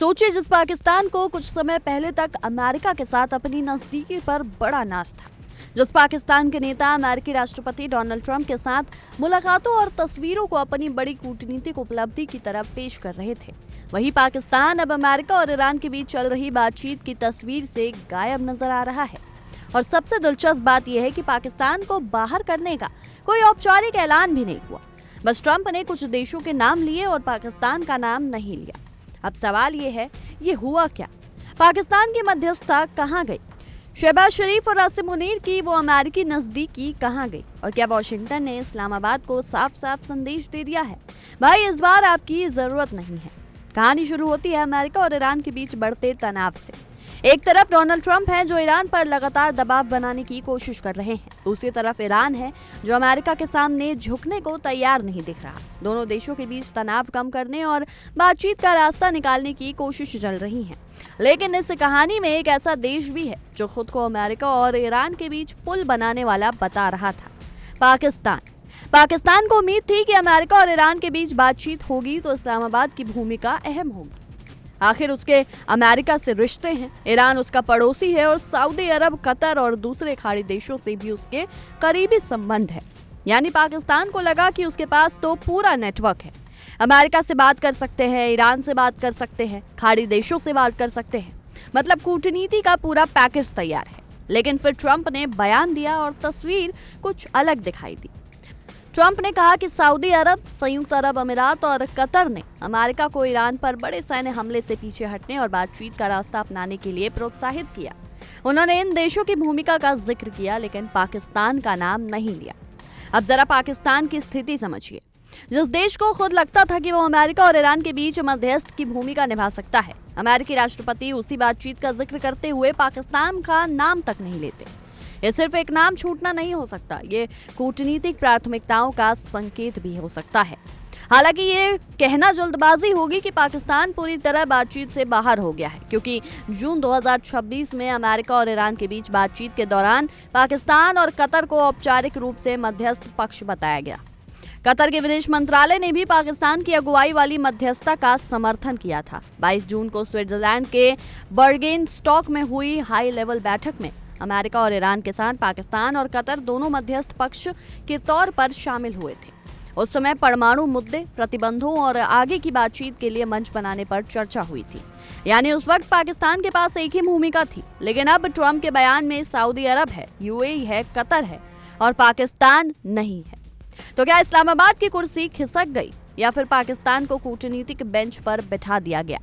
सोचिए, जिस पाकिस्तान को कुछ समय पहले तक अमेरिका के साथ अपनी नजदीकी पर बड़ा नाज था, जिस पाकिस्तान के नेता अमेरिकी राष्ट्रपति डोनाल्ड ट्रंप के साथ मुलाकातों और तस्वीरों को अपनी बड़ी कूटनीतिक उपलब्धि की तरफ पेश कर रहे थे, वही पाकिस्तान अब अमेरिका और ईरान के बीच चल रही बातचीत की तस्वीर से गायब नजर आ रहा है। और सबसे दिलचस्प बात यह है कि पाकिस्तान को बाहर करने का कोई औपचारिक ऐलान भी नहीं हुआ। बस ट्रंप ने कुछ देशों के नाम लिए और पाकिस्तान का नाम नहीं लिया। अब सवाल ये है, ये हुआ क्या? पाकिस्तान की मध्यस्थता कहाँ गई? शहबाज शरीफ और आसिम मुनीर की वो अमेरिकी नजदीकी कहाँ गई? और क्या वॉशिंगटन ने इस्लामाबाद को साफ साफ संदेश दे दिया है, भाई इस बार आपकी जरूरत नहीं है? कहानी शुरू होती है अमेरिका और ईरान के बीच बढ़ते तनाव से। एक तरफ डोनाल्ड ट्रंप हैं जो ईरान पर लगातार दबाव बनाने की कोशिश कर रहे हैं, दूसरी तरफ ईरान है जो अमेरिका के सामने झुकने को तैयार नहीं दिख रहा। दोनों देशों के बीच तनाव कम करने और बातचीत का रास्ता निकालने की कोशिश चल रही है। लेकिन इस कहानी में एक ऐसा देश भी है जो खुद को अमेरिका और ईरान के बीच पुल बनाने वाला बता रहा था, पाकिस्तान को उम्मीद थी कि अमेरिका और ईरान के बीच बातचीत होगी तो इस्लामाबाद की भूमिका अहम होगी। आखिर उसके अमेरिका से रिश्ते हैं, ईरान उसका पड़ोसी है और सऊदी अरब, कतर और दूसरे खाड़ी देशों से भी उसके करीबी संबंध है। यानी पाकिस्तान को लगा कि उसके पास तो पूरा नेटवर्क है, अमेरिका से बात कर सकते हैं, ईरान से बात कर सकते हैं, खाड़ी देशों से बात कर सकते हैं, मतलब कूटनीति का पूरा पैकेज तैयार है। लेकिन फिर ट्रंप ने बयान दिया और तस्वीर कुछ अलग दिखाई दी। ट्रंप ने कहा कि सऊदी अरब, संयुक्त अरब अमीरात और कतर ने अमेरिका को ईरान पर बड़े सैन्य हमले से पीछे हटने और बातचीत का रास्ता अपनाने के लिए प्रोत्साहित किया। उन्होंने इन देशों की भूमिका का जिक्र किया लेकिन पाकिस्तान का नाम नहीं लिया। अब जरा पाकिस्तान की स्थिति समझिए। जिस देश को खुद लगता था कि वो अमेरिका और ईरान के बीच मध्यस्थ की भूमिका निभा सकता है, अमेरिकी राष्ट्रपति उसी बातचीत का जिक्र करते हुए पाकिस्तान का नाम तक नहीं लेते। ये सिर्फ एक नाम छूटना नहीं हो सकता, ये कूटनीतिक प्राथमिकताओं का संकेत भी हो सकता है। हालांकि ये कहना जल्दबाजी होगी कि पाकिस्तान पूरी तरह बातचीत से बाहर हो गया है, क्योंकि जून 2026 में अमेरिका और ईरान के बीच बातचीत के दौरान पाकिस्तान और कतर को औपचारिक रूप से मध्यस्थ पक्ष बताया गया। कतर के विदेश मंत्रालय ने भी पाकिस्तान की अगुवाई वाली मध्यस्थता का समर्थन किया था। 22 जून को स्विट्जरलैंड के बर्गेन स्टॉक में हुई हाई लेवल बैठक में अमेरिका और ईरान के साथ पाकिस्तान और कतर दोनों मध्यस्थ पक्ष के तौर पर शामिल हुए थे। उस समय परमाणु मुद्दे, प्रतिबंधों और आगे की बातचीत के लिए मंच बनाने पर चर्चा हुई थी। यानी उस वक्त पाकिस्तान के पास एक ही भूमिका थी। लेकिन अब ट्रंप के बयान में सऊदी अरब है, यूएई है, कतर है और पाकिस्तान नहीं है। तो क्या इस्लामाबाद की कुर्सी खिसक गई या फिर पाकिस्तान को कूटनीतिक बेंच पर बिठा दिया गया?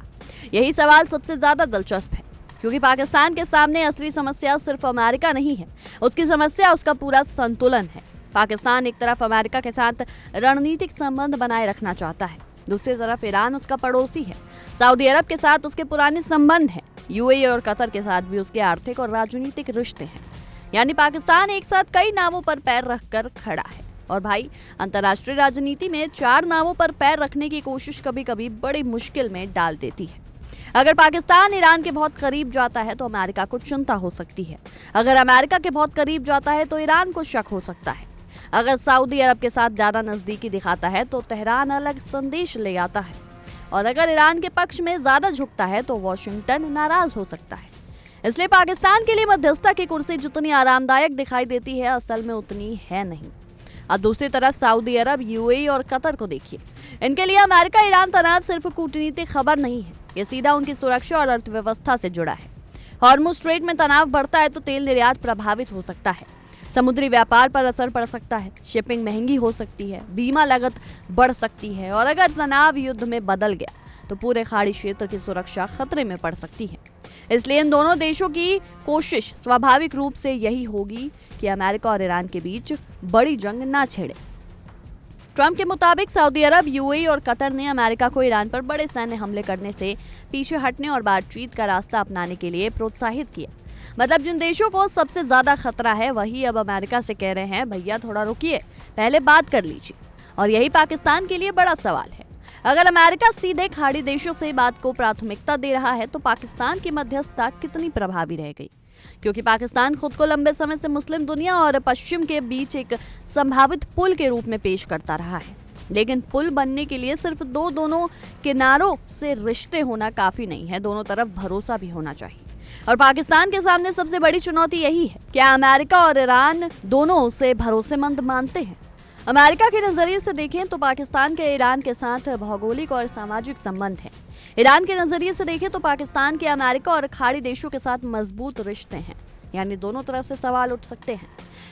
यही सवाल सबसे ज्यादा दिलचस्प है, क्योंकि पाकिस्तान के सामने असली समस्या सिर्फ अमेरिका नहीं है, उसकी समस्या उसका पूरा संतुलन है। पाकिस्तान एक तरफ अमेरिका के साथ रणनीतिक संबंध बनाए रखना चाहता है, दूसरी तरफ ईरान उसका पड़ोसी है, सऊदी अरब के साथ उसके पुराने संबंध हैं, यूएई और कतर के साथ भी उसके आर्थिक और राजनीतिक रिश्ते हैं। यानी पाकिस्तान एक साथ कई नावों पर पैर रखकर खड़ा है। और भाई, अंतर्राष्ट्रीय राजनीति में 4 नावों पर पैर रखने की कोशिश कभी कभी बड़ी मुश्किल में डाल देती है। अगर पाकिस्तान ईरान के बहुत करीब जाता है तो अमेरिका को चिंता हो सकती है, अगर अमेरिका के बहुत करीब जाता है तो ईरान को शक हो सकता है, अगर सऊदी अरब के साथ ज्यादा नजदीकी दिखाता है तो तेहरान अलग संदेश ले आता है, और अगर ईरान के पक्ष में ज्यादा झुकता है तो वॉशिंगटन नाराज हो सकता है। इसलिए पाकिस्तान के लिए मध्यस्थता की कुर्सी जितनी आरामदायक दिखाई देती है, असल में उतनी है नहीं। अब दूसरी तरफ सऊदी अरब, यूएई और कतर को देखिए। इनके लिए अमेरिका ईरान तनाव सिर्फ कूटनीतिक खबर नहीं है, ये सीधा उनकी सुरक्षा और अर्थव्यवस्था से जुड़ा है। हॉर्मुज़ स्ट्रेट में तनाव बढ़ता है तो तेल निर्यात प्रभावित हो सकता है, समुद्री व्यापार पर असर पड़ सकता है, शिपिंग महंगी हो सकती है, बीमा लागत बढ़ सकती है, और अगर तनाव युद्ध में बदल गया तो पूरे खाड़ी क्षेत्र की सुरक्षा खतरे में पड़ सकती है। इसलिए इन दोनों देशों की कोशिश स्वाभाविक रूप से यही होगी कि अमेरिका और ईरान के बीच बड़ी जंग ना छेड़े। ट्रंप के मुताबिक सऊदी अरब, यूएई और कतर ने अमेरिका को ईरान पर बड़े सैन्य हमले करने से पीछे हटने और बातचीत का रास्ता अपनाने के लिए प्रोत्साहित किया। मतलब जिन देशों को सबसे ज्यादा खतरा है वही अब अमेरिका से कह रहे हैं, भैया थोड़ा रुकिए, पहले बात कर लीजिए। और यही पाकिस्तान के लिए बड़ा सवाल है। अगर अमेरिका सीधे खाड़ी देशों से बात को प्राथमिकता दे रहा है तो पाकिस्तान की मध्यस्थता कितनी प्रभावी रह गई? क्योंकि पाकिस्तान खुद को लंबे समय से मुस्लिम दुनिया और पश्चिम के बीच एक संभावित पुल के रूप में पेश करता रहा है। लेकिन पुल बनने के लिए सिर्फ दोनों किनारों से रिश्ते होना काफी नहीं है, दोनों तरफ भरोसा भी होना चाहिए। और पाकिस्तान के सामने सबसे बड़ी चुनौती यही है, क्या अमेरिका और ईरान दोनों उसे भरोसेमंद मानते हैं। अमेरिका के नजरिए से देखें तो पाकिस्तान के ईरान के साथ भौगोलिक और सामाजिक संबंध है। ईरान के नजरिए से देखें तो पाकिस्तान के अमेरिका और खाड़ी देशों के साथ मजबूत रिश्ते हैं, यानी दोनों तरफ से सवाल उठ सकते हैं।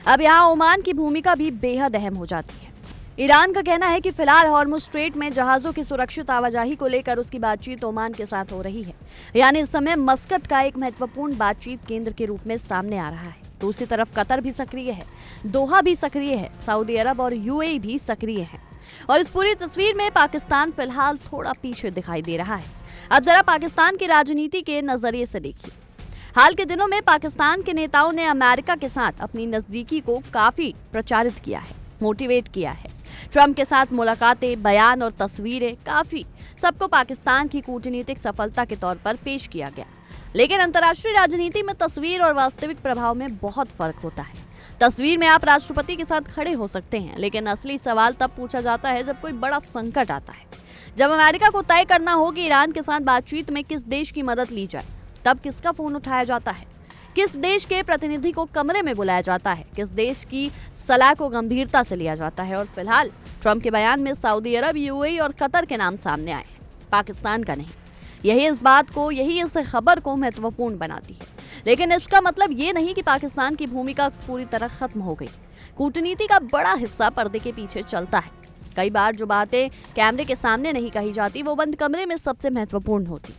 अब यहाँ ओमान की भूमिका भी बेहद अहम हो जाती है। ईरान का कहना है कि फिलहाल हॉर्मुज स्ट्रेट में जहाजों की सुरक्षित आवाजाही को लेकर उसकी बातचीत ओमान के साथ हो रही है, यानी इस समय मस्कट का एक महत्वपूर्ण बातचीत केंद्र के रूप में सामने आ रहा है। दूसरी तरफ कतर भी सक्रिय है, दोहा भी सक्रिय है, सऊदी अरब और यूएई भी सक्रिय है। और इस पूरी तस्वीर में पाकिस्तान फिलहाल थोड़ा पीछे दिखाई दे रहा है। अब जरा पाकिस्तान की राजनीति के नजरिए से देखिए। हाल के दिनों में पाकिस्तान के नेताओं ने अमेरिका के साथ अपनी नजदीकी को काफी प्रचारित किया है, मोटिवेट किया है। ट्रंप के साथ मुलाकातें, बयान और तस्वीरें काफी सबको पाकिस्तान की कूटनीतिक सफलता के तौर पर पेश किया गया। लेकिन अंतर्राष्ट्रीय राजनीति में तस्वीर और वास्तविक प्रभाव में बहुत फर्क होता है। तस्वीर में आप राष्ट्रपति के साथ खड़े हो सकते हैं, लेकिन असली सवाल तब पूछा जाता है जब कोई बड़ा संकट आता है। जब अमेरिका को तय करना हो कि ईरान के साथ बातचीत में किस देश की मदद ली जाए, तब किसका फोन उठाया जाता है, किस देश के प्रतिनिधि को कमरे में बुलाया जाता है, किस देश की सलाह को गंभीरता से लिया जाता है। और फिलहाल ट्रंप के बयान में सऊदी अरब, यूएई और कतर के नाम सामने आए हैं, पाकिस्तान का नहीं। यही इस खबर को महत्वपूर्ण बनाती है। लेकिन इसका मतलब ये नहीं कि पाकिस्तान की भूमिका पूरी तरह खत्म हो गई। कूटनीति का बड़ा हिस्सा पर्दे के पीछे चलता है। कई बार जो बातें कैमरे के सामने नहीं कही जाती, वो बंद कमरे में सबसे महत्वपूर्ण होती।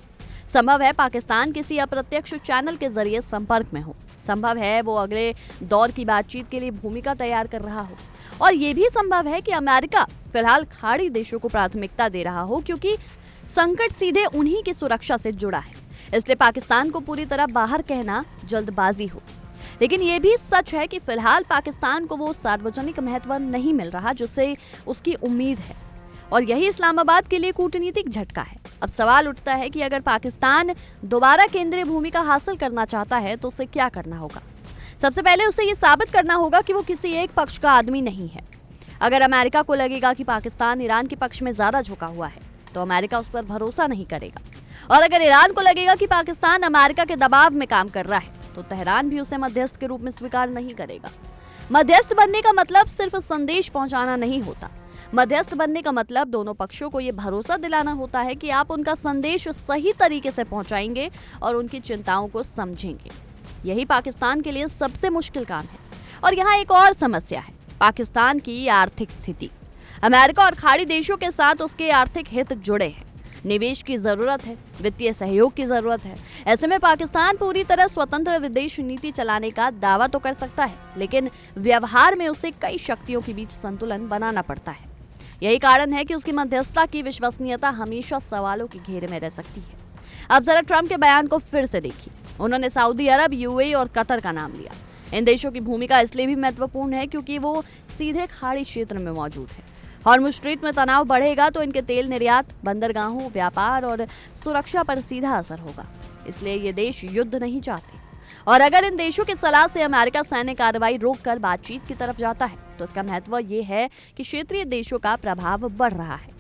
संभव है पाकिस्तान किसी अप्रत्यक्ष चैनल के जरिए संपर्क में हो, संभव है वो अगले दौर की बातचीत के लिए भूमिका तैयार कर रहा हो, और ये भी संभव है कि अमेरिका फिलहाल खाड़ी देशों को प्राथमिकता दे रहा हो, क्योंकि संकट सीधे उन्हीं की सुरक्षा से जुड़ा है। इसलिए पाकिस्तान को पूरी तरह बाहर कहना जल्दबाजी हो। लेकिन ये भी सच है कि फिलहाल पाकिस्तान को वो सार्वजनिक महत्व नहीं मिल रहा जिससे उसकी उम्मीद है, और यही इस्लामाबाद के लिए कूटनीतिक झटका है। अब सवाल उठता है कि अगर पाकिस्तान दोबारा केंद्रीय भूमिका हासिल करना चाहता है तो उसे क्या करना होगा। सबसे पहले उसे ये साबित करना होगा कि वो किसी एक पक्ष का आदमी नहीं है। अगर अमेरिका को लगेगा कि पाकिस्तान ईरान के पक्ष में ज्यादा झुका हुआ है, तो अमेरिका उस पर भरोसा नहीं करेगा। और अगर ईरान को लगेगा कि पाकिस्तान अमेरिका के दबाव में काम कर रहा है, तो तेहरान भी उसे मध्यस्थ के रूप में स्वीकार नहीं करेगा। मध्यस्थ बनने का मतलब सिर्फ संदेश पहुंचाना नहीं होता। मध्यस्थ बनने का मतलब दोनों पक्षों को ये भरोसा दिलाना होता है कि आप उनका संदेश सही तरीके से पहुंचाएंगे और उनकी चिंताओं को समझेंगे। यही पाकिस्तान के लिए सबसे मुश्किल काम है। और यहाँ एक और समस्या है, पाकिस्तान की आर्थिक स्थिति। अमेरिका और खाड़ी देशों के साथ उसके आर्थिक हित जुड़े हैं, निवेश की जरूरत है, वित्तीय सहयोग की जरूरत है। ऐसे में पाकिस्तान पूरी तरह स्वतंत्र विदेश नीति चलाने का दावा तो कर सकता है, लेकिन व्यवहार में उसे कई शक्तियों के बीच संतुलन बनाना पड़ता है। यही कारण है कि उसकी मध्यस्थता की विश्वसनीयता हमेशा सवालों के घेरे में रह सकती है। अब जरा ट्रंप के बयान को फिर से देखिए। उन्होंने सऊदी अरब, यूएई और कतर का नाम लिया। इन देशों की भूमिका इसलिए भी महत्वपूर्ण है क्योंकि वो सीधे खाड़ी क्षेत्र में मौजूद है। हॉर्मुज स्ट्रेट में तनाव बढ़ेगा तो इनके तेल निर्यात, बंदरगाहों, व्यापार और सुरक्षा पर सीधा असर होगा। इसलिए ये देश युद्ध नहीं चाहते, और अगर इन देशों की सलाह से अमेरिका सैन्य कार्रवाई रोककर बातचीत की तरफ जाता है, तो इसका महत्व ये है कि क्षेत्रीय देशों का प्रभाव बढ़ रहा है।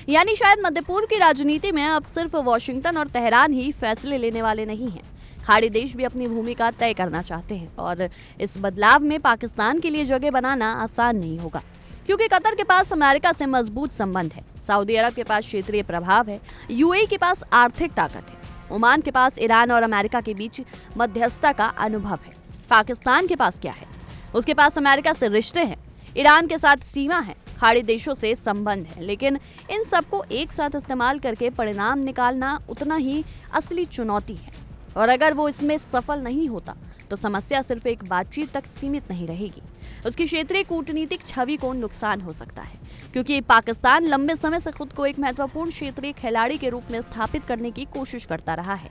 यानी शायद मध्य पूर्व की राजनीति में अब सिर्फ वॉशिंगटन और तेहरान ही फैसले लेने वाले नहीं हैं। खाड़ी देश भी अपनी भूमिका तय करना चाहते हैं, और इस बदलाव में पाकिस्तान के लिए जगह बनाना आसान नहीं होगा, क्योंकि कतर के पास अमेरिका से मजबूत संबंध है, सऊदी अरब के पास क्षेत्रीय प्रभाव है, यूएई के पास आर्थिक ताकत है, ओमान के पास ईरान और अमेरिका के बीच मध्यस्थता का अनुभव है। पाकिस्तान के पास क्या है? उसके पास अमेरिका से रिश्ते हैं, ईरान के साथ सीमा है, खाड़ी देशों से संबंध है। लेकिन इन सबको एक साथ इस्तेमाल करके परिणाम निकालना उतना ही असली चुनौती है, और अगर वो इसमें सफल नहीं होता तो समस्या सिर्फ एक बातचीत तक सीमित नहीं रहेगी, उसकी क्षेत्रीय कूटनीतिक छवि को नुकसान हो सकता है, क्योंकि पाकिस्तान लंबे समय से खुद को एक महत्वपूर्ण क्षेत्रीय खिलाड़ी के रूप में स्थापित करने की कोशिश करता रहा है।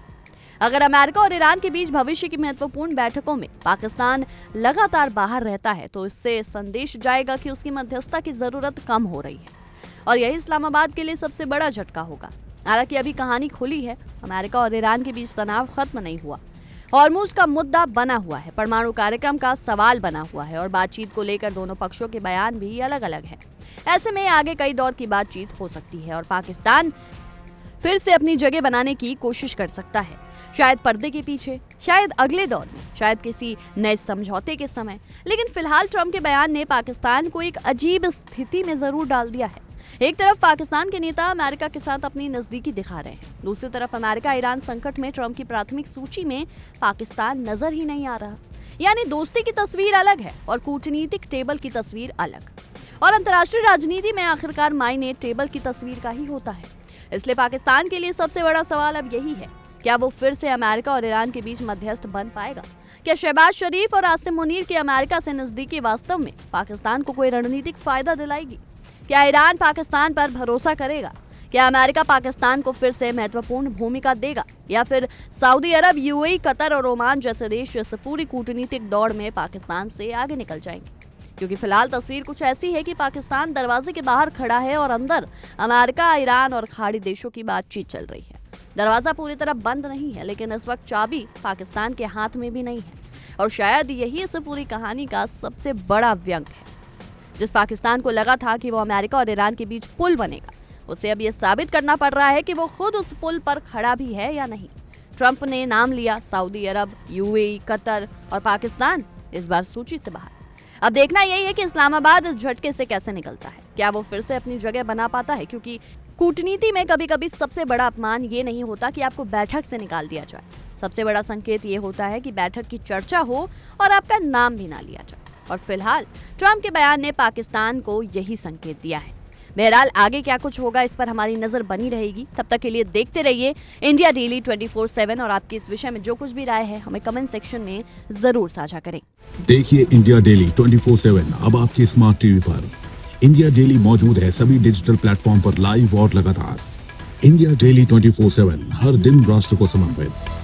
अगर अमेरिका और ईरान के बीच भविष्य की महत्वपूर्ण बैठकों में पाकिस्तान लगातार बाहर रहता है, तो इससे संदेश जाएगा कि उसकी मध्यस्थता की जरूरत कम हो रही है, और यही इस्लामाबाद के लिए सबसे बड़ा झटका होगा। हालांकि अभी कहानी खुली है, अमेरिका और ईरान के बीच तनाव खत्म नहीं हुआ, हॉर्मुज का मुद्दा बना हुआ है, परमाणु कार्यक्रम का सवाल बना हुआ है, और बातचीत को लेकर दोनों पक्षों के बयान भी अलग अलग हैं। ऐसे में आगे कई दौर की बातचीत हो सकती है और पाकिस्तान फिर से अपनी जगह बनाने की कोशिश कर सकता है, शायद पर्दे के पीछे, शायद अगले दौर में, शायद किसी नए समझौते के समय। लेकिन फिलहाल ट्रंप के बयान ने पाकिस्तान को एक अजीब स्थिति में जरूर डाल दिया है। एक तरफ पाकिस्तान के नेता अमेरिका के साथ अपनी नजदीकी दिखा रहे हैं, दूसरी तरफ अमेरिका ईरान संकट में ट्रंप की प्राथमिक सूची में पाकिस्तान नजर ही नहीं आ रहा। यानी दोस्ती की तस्वीर अलग है और कूटनीतिक टेबल की तस्वीर अलग। और अंतर्राष्ट्रीय राजनीति में आखिरकार मायने टेबल की तस्वीर का ही होता है। इसलिए पाकिस्तान के लिए सबसे बड़ा सवाल अब यही है, क्या वो फिर से अमेरिका और ईरान के बीच मध्यस्थ बन पाएगा? क्या शहबाज शरीफ और आसिम मुनीर की अमेरिका से नजदीकी वास्तव में पाकिस्तान को कोई रणनीतिक फायदा दिलाएगी? क्या ईरान पाकिस्तान पर भरोसा करेगा? क्या अमेरिका पाकिस्तान को फिर से महत्वपूर्ण भूमिका देगा, या फिर सऊदी अरब, यूएई, कतर और ओमान जैसे देश इस पूरी कूटनीतिक दौड़ में पाकिस्तान से आगे निकल जाएंगे? क्योंकि फिलहाल तस्वीर कुछ ऐसी है कि पाकिस्तान दरवाजे के बाहर खड़ा है और अंदर अमेरिका, ईरान और खाड़ी देशों की बातचीत चल रही है। दरवाजा पूरी तरह बंद नहीं है, लेकिन इस वक्त चाबी पाकिस्तान के हाथ में भी नहीं है। और शायद यही इस पूरी कहानी का सबसे बड़ा व्यंग है। जिस पाकिस्तान को लगा था कि वो अमेरिका और ईरान के बीच पुल बनेगा, उसे अब ये साबित करना पड़ रहा है कि वो खुद उस पुल पर खड़ा भी है या नहीं। ट्रंप ने नाम लिया सऊदी अरब, यूएई, कतर और पाकिस्तान इस बार सूची से बाहर। अब देखना यही है कि इस्लामाबाद इस झटके से कैसे निकलता है। क्या वो फिर से अपनी जगह बना पाता है? क्योंकि कूटनीति में कभी कभी सबसे बड़ा अपमान ये नहीं होता कि आपको बैठक से निकाल दिया जाए, सबसे बड़ा संकेत ये होता है कि बैठक की चर्चा हो और आपका नाम भी ना लिया जाए। और फिलहाल ट्रंप के बयान ने पाकिस्तान को यही संकेत दिया है। बहरहाल आगे क्या कुछ होगा इस पर हमारी नजर बनी रहेगी। तब तक के लिए देखते रहिए इंडिया डेली 24/7 और आपकी इस विषय में जो कुछ भी राय है हमें कमेंट सेक्शन में जरूर साझा करें। देखिए इंडिया डेली 24/7 अब आपकी स्मार्ट टीवी पर। इंडिया डेली मौजूद है सभी डिजिटल प्लेटफॉर्म पर लाइव और लगातार। इंडिया डेली 24/7 हर दिन राष्ट्र को समर्पित।